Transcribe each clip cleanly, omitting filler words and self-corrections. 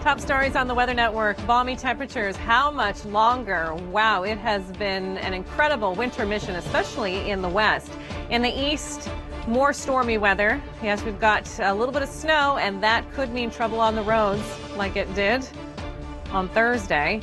Top stories on the Weather Network. Balmy temperatures. How much longer? Wow, it has been an incredible winter mission, especially in the west. In the east, more stormy weather. Yes, we've got a little bit of snow, and that could mean trouble on the roads like it did on Thursday.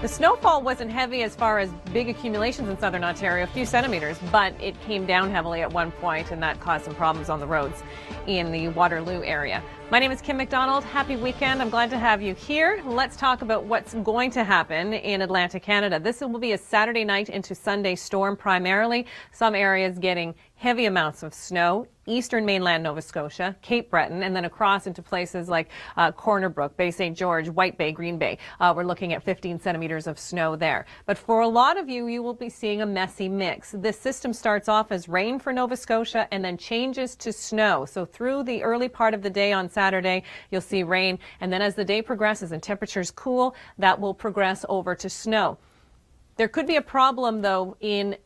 The snowfall wasn't heavy as far as big accumulations in southern Ontario, a few centimeters, but it came down heavily at one point, and that caused some problems on the roads in the Waterloo area. My name is Kim MacDonald. Happy weekend. I'm glad to have you here. Let's talk about what's going to happen in Atlantic Canada. This will be a Saturday night into Sunday storm primarily. Some areas getting heavy amounts of snow. Eastern mainland Nova Scotia, Cape Breton, and then across into places like Corner Brook, Bay St. George, White Bay, Green Bay. We're looking at 15 centimeters of snow there. But for a lot of you, you will be seeing a messy mix. This system starts off as rain for Nova Scotia and then changes to snow. So through the early part of the day on Saturday, you'll see rain. And then as the day progresses and temperatures cool, that will progress over to snow. There could be a problem, though, in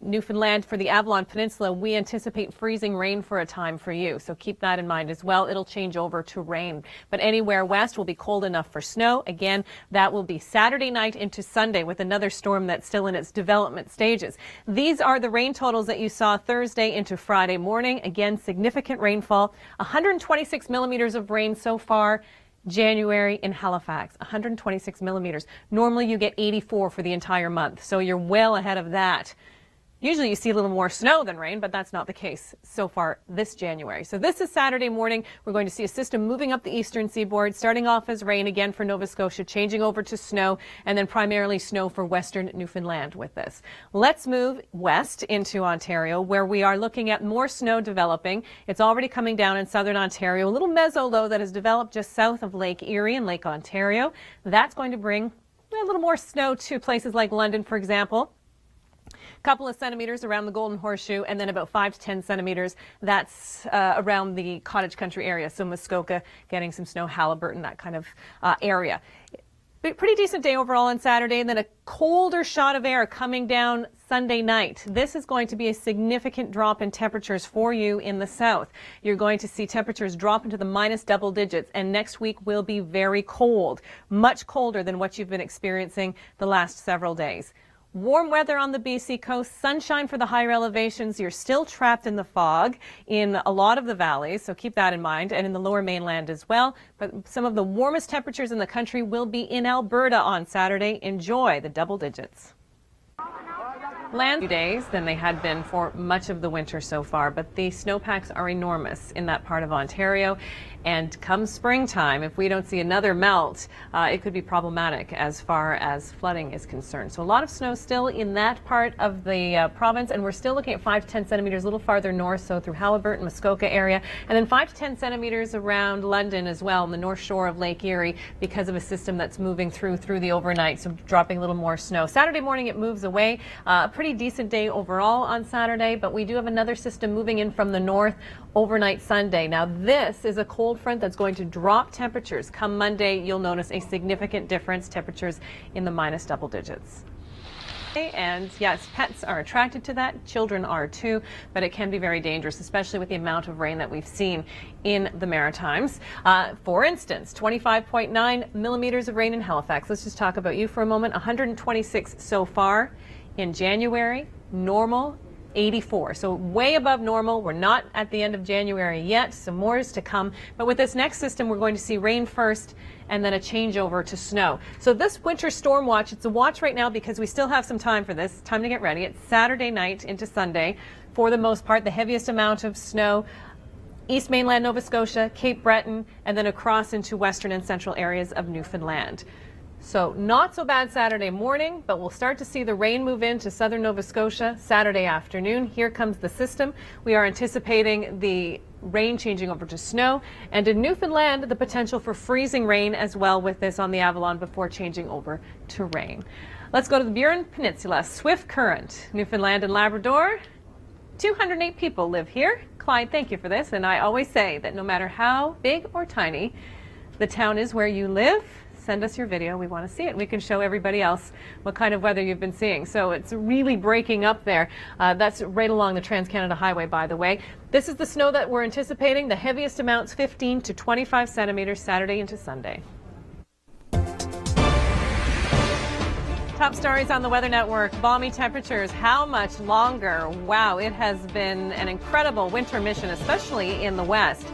Newfoundland for the Avalon Peninsula. We anticipate freezing rain for a time for you, so keep that in mind as well. It'll change over to rain, but anywhere west will be cold enough for snow. Again, that will be Saturday night into Sunday with another storm that's still in its development stages. These are the rain totals that you saw Thursday into Friday morning. Again, significant rainfall, 126 millimeters of rain so far. January in Halifax, 126 millimeters. Normally you get 84 for the entire month, so you're well ahead of that. Usually you see a little more snow than rain, but that's not the case so far this January. So this is Saturday morning. We're going to see a system moving up the eastern seaboard, starting off as rain again for Nova Scotia, changing over to snow, and then primarily snow for western Newfoundland with this. Let's move west into Ontario, where we are looking at more snow developing. It's already coming down in southern Ontario. A little meso-low that has developed just south of Lake Erie and Lake Ontario. That's going to bring a little more snow to places like London, for example. Couple of centimeters around the Golden Horseshoe, and then about 5 to 10 centimeters. That's around the Cottage Country area. So Muskoka getting some snow, Haliburton, that kind of area. Pretty decent day overall on Saturday, and then a colder shot of air coming down Sunday night. This is going to be a significant drop in temperatures for you in the south. You're going to see temperatures drop into the minus double digits, and next week will be very cold, much colder than what you've been experiencing the last several days. Warm weather on the BC coast, sunshine for the higher elevations. You're still trapped in the fog in a lot of the valleys, so keep that in mind, and in the lower mainland as well. But some of the warmest temperatures in the country will be in Alberta on Saturday. Enjoy the double digits. Land days than they had been for much of the winter so far, but the snowpacks are enormous in that part of Ontario. And come springtime, if we don't see another melt, it could be problematic as far as flooding is concerned. So a lot of snow still in that part of the province, and we're still looking at 5 to 10 centimeters a little farther north, so through Haliburton, Muskoka area, and then 5 to 10 centimeters around London as well, on the north shore of Lake Erie, because of a system that's moving through the overnight, so dropping a little more snow. Saturday morning it moves away. A pretty decent day overall on Saturday, but we do have another system moving in from the north overnight Sunday. Now this is a cold front that's going to drop temperatures. Come Monday, you'll notice a significant difference, temperatures in the minus double digits. And yes, pets are attracted to that, children are too, but it can be very dangerous, especially with the amount of rain that we've seen in the Maritimes. For instance, 25.9 millimeters of rain in Halifax. Let's just talk about you for a moment. 126 so far in January, normal 84, so way above normal. We're not at the end of January yet, some more is to come, but with this next system we're going to see rain first and then a changeover to snow. So this winter storm watch, it's a watch right now because we still have some time for this, time to get ready. It's Saturday night into Sunday. For the most part, the heaviest amount of snow East mainland Nova Scotia, Cape Breton, and then across into western and central areas of Newfoundland. So not so bad Saturday morning, but we'll start to see the rain move into southern Nova Scotia Saturday afternoon. Here comes the system. We are anticipating the rain changing over to snow, and in Newfoundland the potential for freezing rain as well with this on the Avalon before changing over to rain. Let's go to the Burin Peninsula. Swift current, Newfoundland and Labrador. 208 people live here. Clyde, thank you for this, and I always say that no matter how big or tiny the town is where you live, send us your video. We want to see it. We can show everybody else what kind of weather you've been seeing. So it's really breaking up there. That's right along the Trans-Canada Highway, by the way. This is the snow that we're anticipating. The heaviest amounts, 15 to 25 centimeters Saturday into Sunday. Top stories on the Weather Network. Balmy temperatures. How much longer? Wow, it has been an incredible winter mission, especially in the west.